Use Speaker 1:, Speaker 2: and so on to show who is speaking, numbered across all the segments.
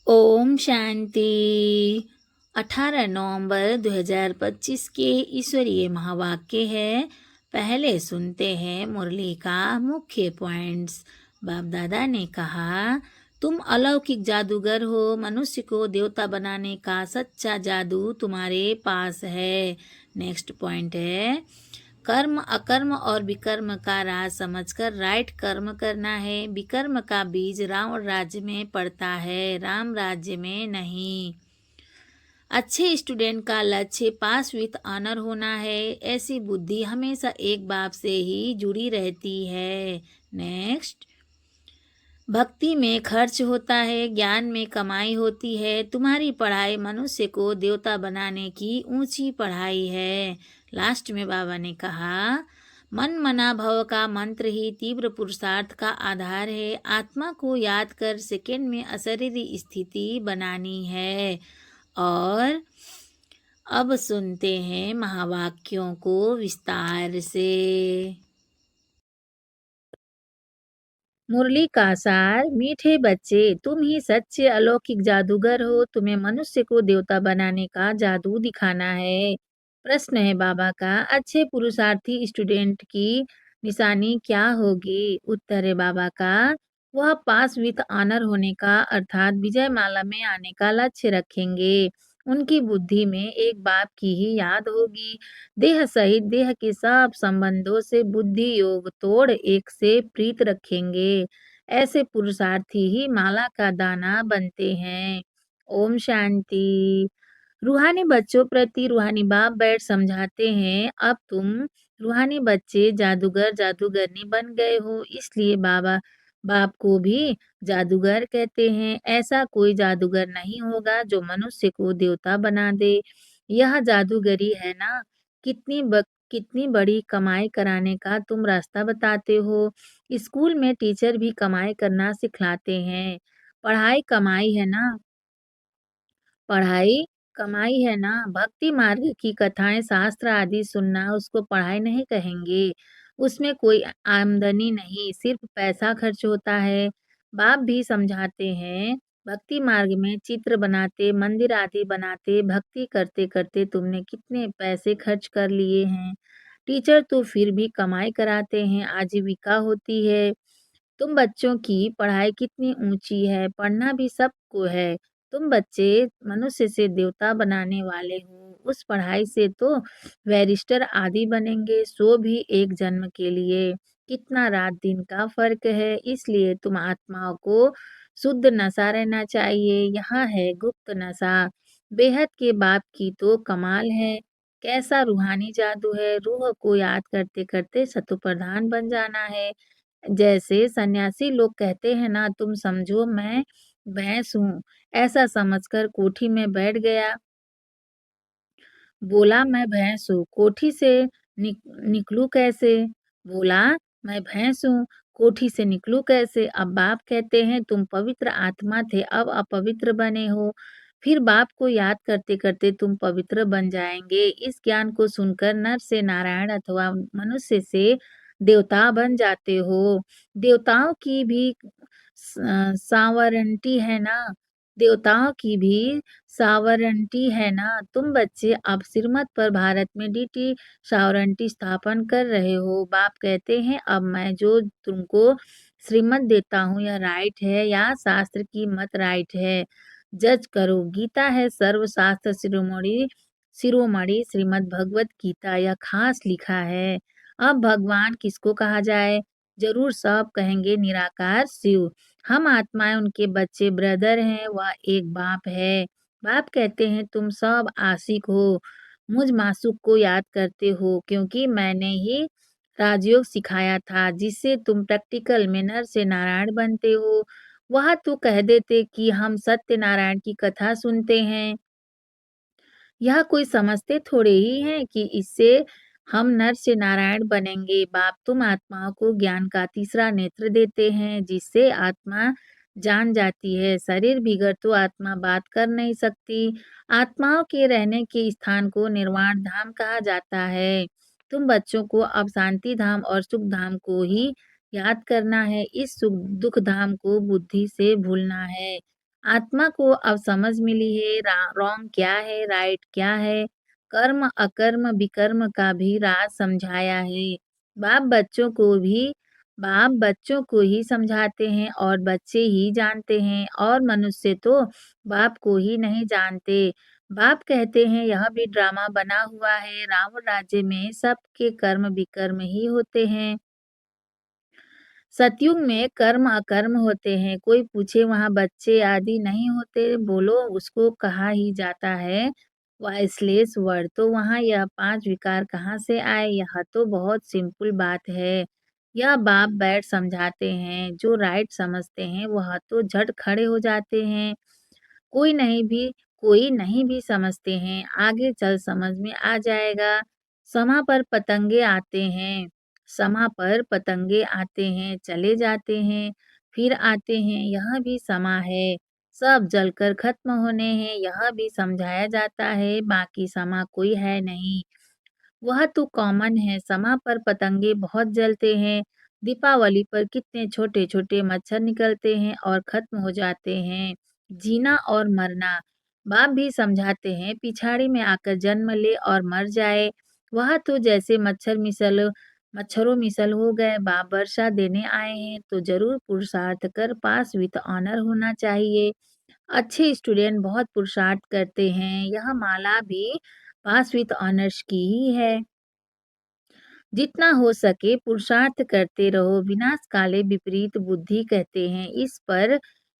Speaker 1: ओम शांति। 18 नवंबर 2025 के ईश्वरीय महावाक्य है। पहले सुनते हैं मुरली का मुख्य पॉइंट्स। बाप दादा ने कहा, तुम अलौकिक जादूगर हो। मनुष्य को देवता बनाने का सच्चा जादू तुम्हारे पास है। नेक्स्ट पॉइंट है, कर्म अकर्म और विकर्म का राज समझकर राइट कर्म करना है। विकर्म का बीज रावण राज्य में पड़ता है, राम राज्य में नहीं। अच्छे स्टूडेंट का लक्ष्य पास विथ ऑनर होना है। ऐसी बुद्धि हमेशा एक बाप से ही जुड़ी रहती है। नेक्स्ट, भक्ति में खर्च होता है, ज्ञान में कमाई होती है। तुम्हारी पढ़ाई मनुष्य को देवता बनाने की ऊंची पढ़ाई है। लास्ट में बाबा ने कहा, मन मना भव का मंत्र ही तीव्र पुरुषार्थ का आधार है। आत्मा को याद कर सेकंड में अशरीरी स्थिति बनानी है। और अब सुनते हैं महावाक्यों को विस्तार से। मुरली का सार, मीठे बच्चे, तुम ही सच्चे अलौकिक जादूगर हो। तुम्हें मनुष्य को देवता बनाने का जादू दिखाना है। प्रश्न है बाबा का, अच्छे पुरुषार्थी स्टूडेंट की निशानी क्या होगी? उत्तर है बाबा का, वह पास विथ ऑनर होने का अर्थात विजय माला में आने का लक्ष्य रखेंगे। उनकी बुद्धि में एक बाप की ही याद होगी। देह सहित देह के सब संबंधों से बुद्धि योग तोड़ एक से प्रीत रखेंगे। ऐसे पुरुषार्थी ही माला का दाना बनते हैं। ओम शांति। रूहानी बच्चों प्रति रूहानी बाप बैठ समझाते हैं, अब तुम रूहानी बच्चे जादूगर जादूगरनी बन गए हो, इसलिए बाबा बाप को भी जादूगर कहते हैं। ऐसा कोई जादूगर नहीं होगा जो मनुष्य को देवता बना दे। यह जादूगरी है ना। कितनी बड़ी कमाई कराने का तुम रास्ता बताते हो। स्कूल में टीचर भी कमाई करना सिखलाते हैं। पढ़ाई कमाई है ना। पढ़ाई कमाई है ना। भक्ति मार्ग की कथाएं शास्त्र आदि सुनना उसको पढ़ाई नहीं कहेंगे। उसमें कोई आमदनी नहीं, सिर्फ पैसा खर्च होता है। बाप भी समझाते हैं, भक्ति मार्ग में चित्र बनाते मंदिर आदि बनाते भक्ति करते करते तुमने कितने पैसे खर्च कर लिए हैं। टीचर तो फिर भी कमाई कराते हैं, आजीविका होती है। तुम बच्चों की पढ़ाई कितनी ऊंची है, पढ़ना भी सबको है। तुम बच्चे मनुष्य से देवता बनाने वाले हो। उस पढ़ाई से तो बैरिस्टर आदि बनेंगे, सो भी एक जन्म के लिए। कितना रात दिन का फर्क है। इसलिए तुम आत्माओं को शुद्ध नशा रहना चाहिए। यहाँ है गुप्त नशा। बेहद के बाप की तो कमाल है। कैसा रूहानी जादू है। रूह को याद करते करते सतो प्रधान बन जाना है। जैसे सन्यासी लोग कहते हैं ना, तुम समझो मैं भैंस हूँ। ऐसा समझकर कोठी में बैठ गया। बोला, मैं भैंस हूँ, कोठी से निकलूं कैसे? बोला, मैं भैंस हूँ, कोठी से निकलूं कैसे? अब बाप कहते हैं, तुम पवित्र आत्मा थे, अब अपवित्र बने हो। फिर बाप को याद करते करते तुम पवित्र बन जाएंगे। इस ज्ञान को सुनकर नर से नारायण अथवा मनुष्य से देवता बन जाते हो। देवताओं की भी सावरंटी है ना। देवताओं की भी सावरंटी है ना। तुम बच्चे अब श्रीमत पर भारत में डीटी सावरंटी स्थापन कर रहे हो। बाप कहते हैं, अब मैं जो तुमको श्रीमत देता हूँ यह राइट है या शास्त्र की मत राइट है, जज करो। गीता है सर्वशास्त्र शिरोमणि शिरोमणि श्रीमद् भगवत गीता, यह खास लिखा है। अब भगवान किसको कहा जाए? जरूर सब कहेंगे निराकार शिव। हम आत्माएं उनके बच्चे ब्रदर हैं, वह एक बाप है। बाप कहते हैं, तुम सब आशिक हो, मुझ मासूक को याद करते हो, क्योंकि मैंने ही राजयोग सिखाया था जिससे तुम प्रैक्टिकल में नर से नारायण बनते हो। वह तो कह देते कि हम सत्य नारायण की कथा सुनते हैं। यह कोई समझते थोड़े ही हैं कि इससे हम नर से नारायण बनेंगे। बाप तुम आत्माओं को ज्ञान का तीसरा नेत्र देते हैं, जिससे आत्मा जान जाती है। शरीर बिगड़ तो आत्मा बात कर नहीं सकती। आत्माओं के रहने के स्थान को निर्वाण धाम कहा जाता है। तुम बच्चों को अब शांति धाम और सुख धाम को ही याद करना है। इस सुख दुख धाम को बुद्धि से भूलना है। आत्मा को अब समझ मिली है रॉन्ग क्या है, राइट क्या है। कर्म, अकर्म, विकर्म का भी राज समझाया है। बाप बच्चों को भी बाप बच्चों को ही समझाते हैं और बच्चे ही जानते हैं और मनुष्य तो बाप को ही नहीं जानते। बाप कहते हैं यह भी ड्रामा बना हुआ है, रावण राज्य में सबके कर्म विकर्म ही होते हैं। सतयुग में कर्म अकर्म होते हैं, कोई पूछे वहाँ बच्चे आदि नहीं होते, बोलो उसको कहा ही जाता है वाइसलेस वर्ड। तो वहाँ यह 5 विकार कहाँ से आए? यह तो बहुत सिंपल बात है। यह बाप बैठ समझाते हैं, जो राइट समझते हैं वह तो झट खड़े हो जाते हैं। कोई नहीं भी कोई नहीं भी समझते हैं, आगे चल समझ में आ जाएगा। समा पर पतंगे आते हैं समा पर पतंगे आते हैं, चले जाते हैं, फिर आते हैं, यह भी समा है। सब जलकर खत्म होने हैं, यह भी समझाया जाता है, बाकी समा कोई है नहीं। वह तो कॉमन है, समा पर पतंगे बहुत जलते हैं, दीपावली पर कितने छोटे-छोटे मच्छर निकलते हैं और खत्म हो जाते हैं। जीना और मरना, बाप भी समझाते हैं, पिछाड़ी में आकर जन्म ले और मर जाए। वह तो जैसे मच्छरों मिसल हो गए, बाप वर्षा देने आए हैं तो जरूर पुरुषार्थ कर पास विद ऑनर होना चाहिए। अच्छे स्टूडेंट बहुत पुरुषार्थ करते हैं, यह माला भी पास विद ऑनर्स की ही है। जितना हो सके पुरुषार्थ करते रहो, विनाश काले विपरीत बुद्धि कहते हैं।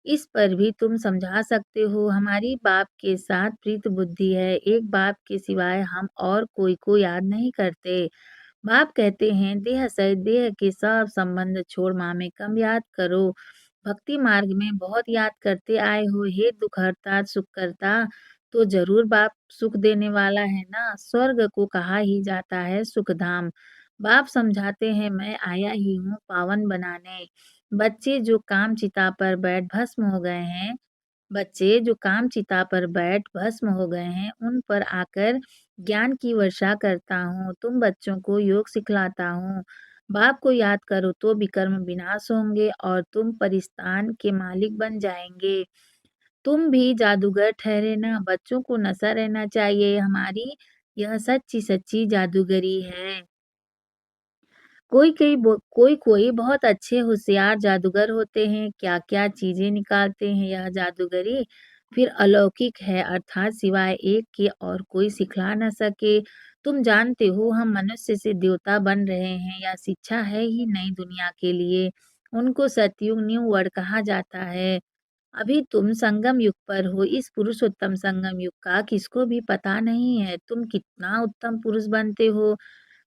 Speaker 1: इस पर भी तुम समझा सकते हो, हमारी बाप के साथ प्रीत बुद्धि है, एक बाप के सिवाय हम और कोई को याद नहीं करते। बाप कहते हैं देह सहित देह के सब संबंध छोड़ मामेकम याद करो। भक्ति मार्ग में बहुत याद करते आए हो, हे दुख हरता सुख करता। तो जरूर बाप सुख देने वाला है ना, स्वर्ग को कहा ही जाता है सुख धाम। बाप समझाते हैं मैं आया ही हूँ पावन बनाने। बच्चे जो काम चिता पर बैठ भस्म हो गए हैं बच्चे जो काम चिता पर बैठ भस्म हो गए हैं, उन पर आकर ज्ञान की वर्षा करता हूँ। तुम बच्चों को योग सिखलाता हूँ। बाप को याद करो तो विकर्म विनाश होंगे और तुम परिस्तान के मालिक बन जाएंगे। तुम भी जादूगर ठहरे ना, बच्चों को नशा रहना चाहिए, हमारी यह सच्ची सच्ची जादूगरी है। कोई बहुत अच्छे होशियार जादूगर होते हैं, क्या-क्या चीज़ें निकालते हैं यह जादूगरी, फिर अलौकिक है अर्थात सिवाय एक के और कोई सिखला न सके। तुम जानते हो हम मनुष्य से देवता बन रहे हैं, यह शिक्षा है ही नई दुनिया के लिए। उनको सतयुग न्यू वर्ल्ड कहा जाता है। अभी तुम संगम युग पर हो, इस पुरुषोत्तम संगम युग का किसको भी पता नहीं है, तुम कितना उत्तम पुरुष बनते हो।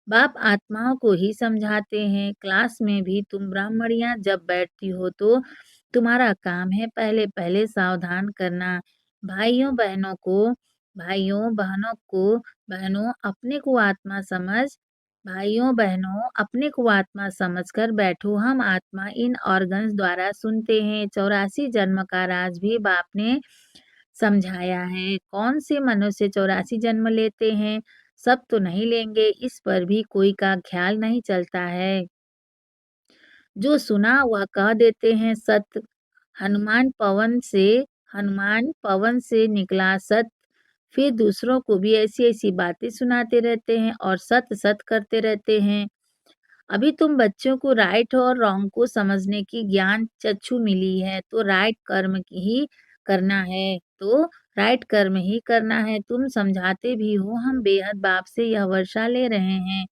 Speaker 1: बाप आत्माओं को ही समझाते हैं, क्लास में भी तुम ब्राह्मणियां जब बैठती हो तो तुम्हारा काम है पहले पहले सावधान करना। भाइयों बहनों को भाइयों बहनों को बहनों अपने को आत्मा समझ भाइयों बहनों अपने को आत्मा समझकर बैठो, हम आत्मा इन ऑर्गन्स द्वारा सुनते हैं। 84 जन्म का राज भी बाप ने समझाया है। कौन से मनुष्य 84 जन्म लेते हैं? सब तो नहीं लेंगे, इस पर भी कोई का ख्याल नहीं चलता है। जो सुना वह कह देते हैं सत्य। हनुमान पवन से निकला सत्य, फिर दूसरों को भी ऐसी-ऐसी बातें सुनाते रहते हैं और सत्य-सत्य करते रहते हैं। अभी तुम बच्चों को राइट और रॉन्ग को समझने की ज्ञान चक्षु मिली है, तो राइट कर्म की ही करना है तो राइट कर्म ही करना है। तुम समझाते भी हो, हम बेहद बाप से यह वर्षा ले रहे हैं।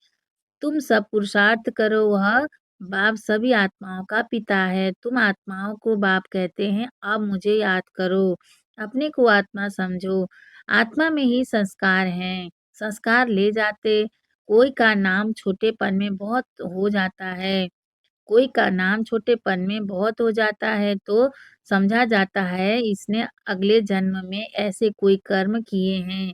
Speaker 1: तुम सब पुरुषार्थ करो, वह बाप सभी आत्माओं का पिता है। तुम आत्माओं को बाप कहते हैं, अब मुझे याद करो, अपने को आत्मा समझो। आत्मा में ही संस्कार हैं, संस्कार ले जाते। कोई का नाम छोटेपन में बहुत हो जाता है कोई का नाम छोटेपन में बहुत हो जाता है तो समझा जाता है इसने अगले जन्म में ऐसे कोई कर्म किए हैं।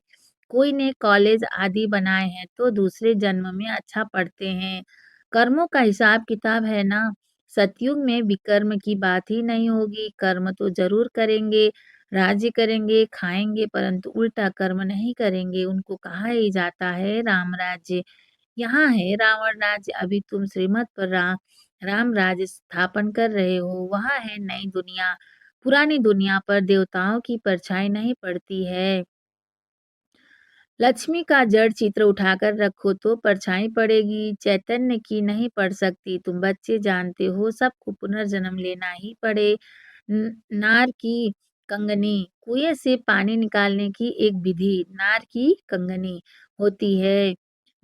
Speaker 1: कोई ने कॉलेज आदि बनाए हैं तो दूसरे जन्म में अच्छा पढ़ते हैं। कर्मों का हिसाब किताब है ना। सतयुग में विकर्म की बात ही नहीं होगी, कर्म तो जरूर करेंगे, राज्य करेंगे, खाएंगे, परंतु उल्टा कर्म नहीं करेंगे। उनको कहा ही जाता है राम राज्य। यहाँ है रावण राज्य, अभी तुम श्रीमत पर राम राज्य स्थापन कर रहे हो, वहाँ है नई दुनिया। पुरानी दुनिया पर देवताओं की परछाई नहीं पड़ती है। लक्ष्मी का जड़ चित्र उठाकर रखो तो परछाई पड़ेगी, चैतन्य की नहीं पड़ सकती। तुम बच्चे जानते हो सबको पुनर्जन्म लेना ही पड़े। नार की कंगनी, कुएं से पानी निकालने की एक विधि नार की कंगनी होती है।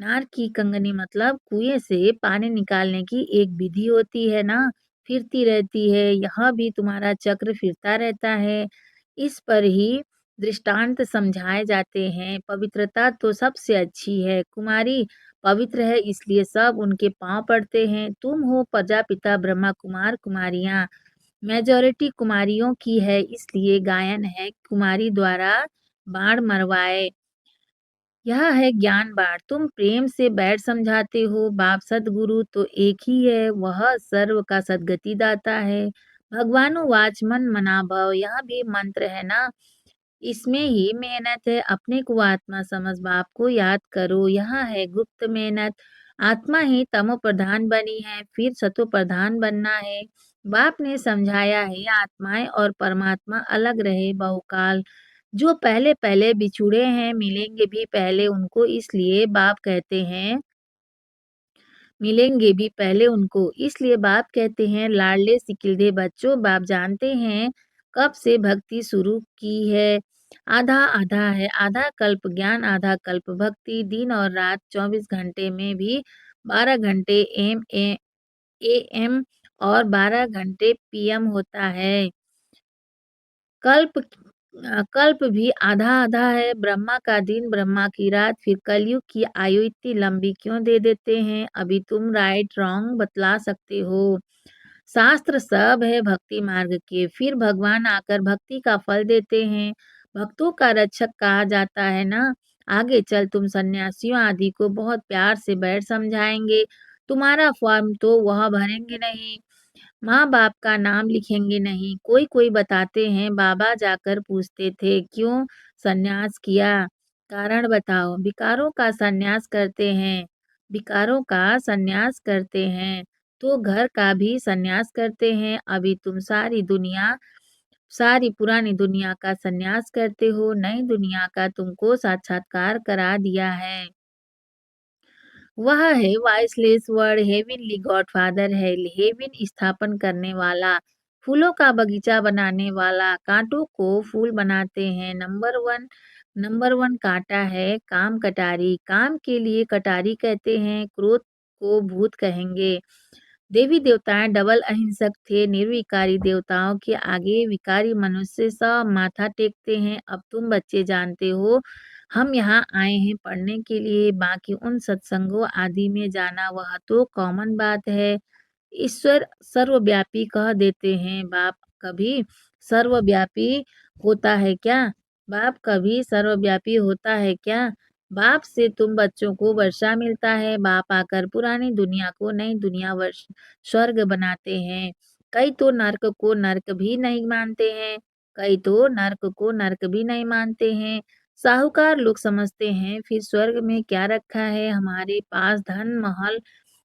Speaker 1: नार की कंगनी मतलब कुएं से पानी निकालने की एक विधि होती है ना, फिरती रहती है। यहाँ भी तुम्हारा चक्र फिरता रहता है। इस पर ही दृष्टांत समझाए जाते हैं। पवित्रता तो सबसे अच्छी है। कुमारी पवित्र है इसलिए सब उनके पांव पड़ते हैं। तुम हो प्रजापिता ब्रह्मा कुमार कुमारियां, मेजॉरिटी कुमारियों की है इसलिए गायन है कुमारी द्वारा बाण मरवाए। यह है ज्ञान बाण। तुम प्रेम से बैठ समझाते हो। बाप सदगुरु तो एक ही है, वह सर्व का सदगति दाता है। भगवानुवाच मन मना भव, यह भी मंत्र है ना, इसमें ही मेहनत है। अपने को आत्मा समझ बाप को याद करो, यहाँ है गुप्त मेहनत। आत्मा ही तमो प्रधान बनी है, फिर सतो प्रधान बनना है। बाप ने समझाया है आत्माएं और परमात्मा अलग रहे बहुकाल। जो पहले पहले बिछुड़े हैं मिलेंगे भी पहले उनको, इसलिए बाप कहते हैं मिलेंगे भी पहले उनको। इसलिए बाप कहते हैं लाडले सिकिलधे बच्चों, बाप जानते हैं कब से भक्ति शुरू की है। आधा आधा है, आधा कल्प ज्ञान आधा कल्प भक्ति। दिन और रात 24 घंटे में भी 12 घंटे एम और 12 घंटे पीएम होता है। कल्प कल्प भी आधा आधा है। ब्रह्मा का दिन ब्रह्मा की रात। फिर कलयुग की आयु इतनी लंबी क्यों दे देते हैं? अभी तुम राइट रॉन्ग बतला सकते हो। शास्त्र सब है भक्ति मार्ग के, फिर भगवान आकर भक्ति का फल देते हैं। भक्तों का रक्षक कहा जाता है ना। आगे चल तुम सन्यासियों आदि को बहुत प्यार से बैठ समझाएंगे। तुम्हारा फॉर्म तो वह भरेंगे नहीं, माँ बाप का नाम लिखेंगे नहीं। कोई कोई बताते हैं बाबा जाकर पूछते थे क्यों सन्यास किया, कारण बताओ। विकारों का सन्यास करते हैं, विकारों का सन्यास करते हैं तो घर का भी सन्यास करते हैं। अभी तुम सारी पुरानी दुनिया का सन्यास करते हो, नई दुनिया का तुमको साक्षात्कार करा दिया है। वह है वाइसलेस वर्ड, हेविनली गॉडफादर है, हेविन स्थापन करने वाला, फूलों का बगीचा बनाने वाला। कांटों को फूल बनाते हैं। नंबर वन कांटा है काम कटारी, काम के लिए कटारी कहते हैं। क्रोध को भूत कहेंगे। देवी देवताएं डबल अहिंसक थे। निर्विकारी देवताओं के आगे विकारी मनुष्य सब माथा टेकते हैं। अब तुम बच्चे जानते हो हम यहाँ आए हैं पढ़ने के लिए, बाकी उन सत्संगों आदि में जाना वह तो कॉमन बात है। ईश्वर सर्वव्यापी कह देते हैं। बाप कभी सर्वव्यापी होता है क्या? बाप कभी सर्वव्यापी होता है क्या? बाप से तुम बच्चों को वर्षा मिलता है। बाप आकर पुरानी दुनिया को नई दुनिया वर्ष स्वर्ग बनाते हैं। कई तो नर्क को नर्क भी नहीं मानते हैं, कई तो नर्क को नर्क भी नहीं मानते हैं। साहूकार लोग समझते हैं फिर स्वर्ग में क्या रखा है, हमारे पास धन महल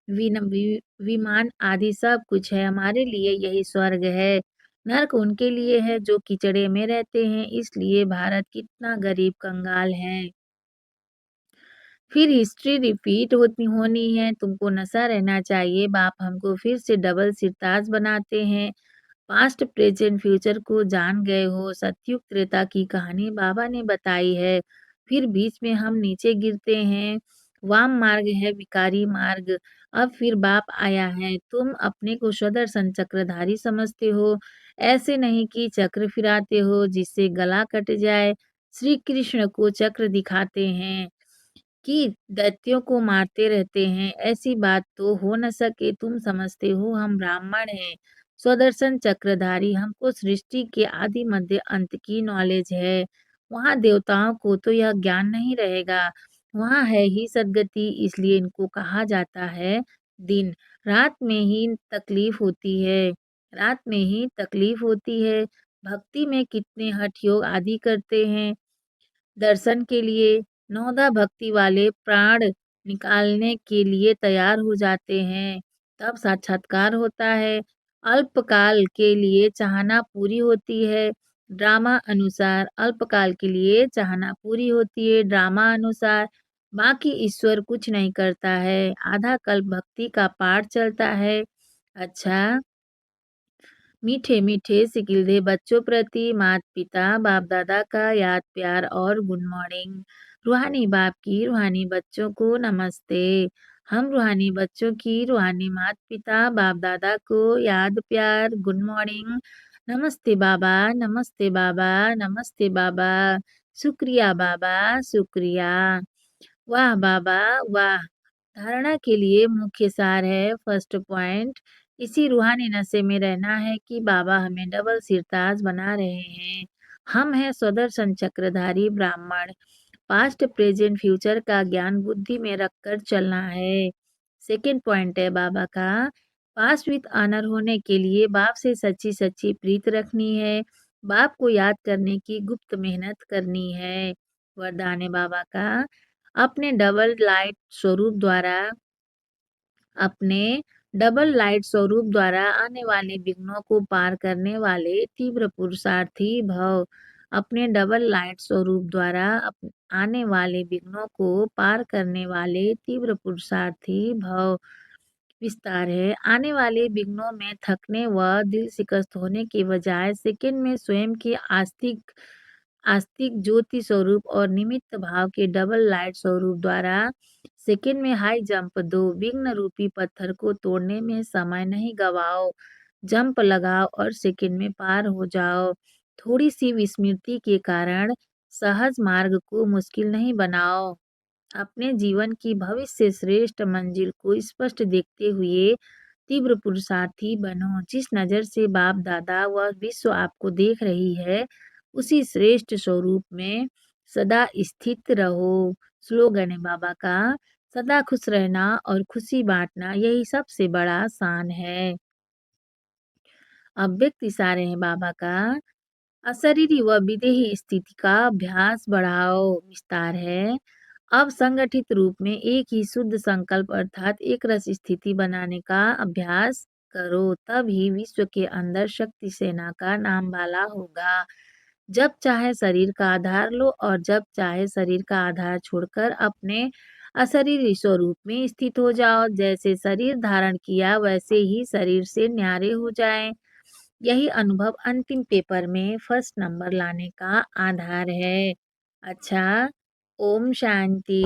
Speaker 1: विमान आदि सब कुछ है, हमारे लिए यही स्वर्ग है। नर्क उनके लिए है जो कीचड़े में रहते हैं। इसलिए भारत कितना गरीब कंगाल है। फिर हिस्ट्री रिपीट होनी है। तुमको नशा रहना चाहिए। बाप हमको फिर से डबल सिरताज बनाते हैं। पास्ट प्रेजेंट फ्यूचर को जान गए हो। सतयुग त्रेता की कहानी बाबा ने बताई है। फिर बीच में हम नीचे गिरते हैं। वाम मार्ग है विकारी मार्ग। अब फिर बाप आया है। तुम अपने को स्वदर्शन चक्रधारी समझते हो, ऐसे नहीं कि चक्र फिराते हो जिससे गला कट जाए। श्री कृष्ण को चक्र दिखाते हैं कि दैत्यों को मारते रहते हैं, ऐसी बात तो हो न सके। तुम समझते हो हम ब्राह्मण हैं, स्वदर्शन चक्रधारी, हमको सृष्टि के आदि मध्य अंत की नॉलेज है। वहाँ देवताओं को तो यह ज्ञान नहीं रहेगा, वहाँ है ही सदगति, इसलिए इनको कहा जाता है दिन। रात में ही तकलीफ होती है, रात में ही तकलीफ होती है। भक्ति में कितने हठ योग आदि करते हैं दर्शन के लिए। नौदा भक्ति वाले प्राण निकालने के लिए तैयार हो जाते हैं, तब साक्षात्कार होता है। अल्पकाल के लिए चाहना पूरी होती है, ड्रामा अनुसार अल्पकाल के लिए चाहना पूरी होती है, ड्रामा अनुसार बाकी ईश्वर कुछ नहीं करता है, आधा कल्प भक्ति का पाठ चलता है। अच्छा, मीठे मीठे सिकिलधे बच्चों प्रति माता पिता बाप दादा का याद प्यार और गुड मॉर्निंग। रूहानी बाप की रूहानी बच्चों को नमस्ते। हम रूहानी बच्चों की रूहानी माता पिता बाप दादा को याद प्यार गुड मॉर्निंग। नमस्ते बाबा, नमस्ते बाबा, नमस्ते बाबा। शुक्रिया बाबा, शुक्रिया। वाह बाबा, वाह। धारणा के लिए मुख्य सार है फर्स्ट पॉइंट, इसी रूहानी नशे में रहना है कि बाबा हमें डबल सिरताज बना रहे हैं। हम हैं स्वदर्शन चक्रधारी ब्राह्मण। पास्ट प्रेजेंट फ्यूचर का ज्ञान बुद्धि में रखकर चलना है। सेकंड पॉइंट है बाबा का, पास विथ ऑनर होने के लिए बाप से सच्ची सच्ची प्रीत रखनी है, बाप को याद करने की गुप्त मेहनत करनी है। वरदान है बाबा का, अपने डबल लाइट स्वरूप द्वारा अपने डबल लाइट स्वरूप द्वारा आने वाले विघ्नों को पार करने वाले तीव्र पुरुषार्थी भव। अपने डबल लाइट स्वरूप द्वारा आने वाले विघ्नों को पार करने वाले तीव्र पुरुषार्थी भव। विस्तार है, आने वाले विघ्नों में थकने व दिल शिकस्त होने के बजाय सेकंड में स्वयं के आस्तिक आस्तिक ज्योति स्वरूप और निमित्त भाव के डबल लाइट स्वरूप द्वारा सेकंड में हाई जंप दो। विघ्न रूपी पत्थर को तोड़ने में समय नहीं गवाओ, जंप लगाओ और सेकंड में पार हो जाओ। थोड़ी सी विस्मृति के कारण सहज मार्ग को मुश्किल नहीं बनाओ। अपने जीवन की भविष्य श्रेष्ठ मंजिल को स्पष्ट देखते हुए तीव्र पुरुषार्थी बनो। जिस नज़र से बाप दादा व विश्व आपको देख रही है, उसी श्रेष्ठ स्वरूप में सदा स्थित रहो। स्लोगन है बाबा का, सदा खुश रहना और खुशी बांटना यही सबसे बड़ा शान है। अब व्यक्त इशारे हैं बाबा का, अशरीरी व विदेही स्थिति का अभ्यास बढ़ाओ। विस्तार है, अब संगठित रूप में एक ही शुद्ध संकल्प अर्थात एक रस स्थिति बनाने का अभ्यास करो, तब ही विश्व के अंदर शक्ति सेना का नाम वाला होगा। जब चाहे शरीर का आधार लो और जब चाहे शरीर का आधार छोड़कर अपने अशरीरी स्वरूप में स्थित हो जाओ। जैसे शरीर धारण किया वैसे ही शरीर से न्यारे हो जाएं। यही अनुभव अंतिम पेपर में फर्स्ट नंबर लाने का आधार है। अच्छा, ओम शांति।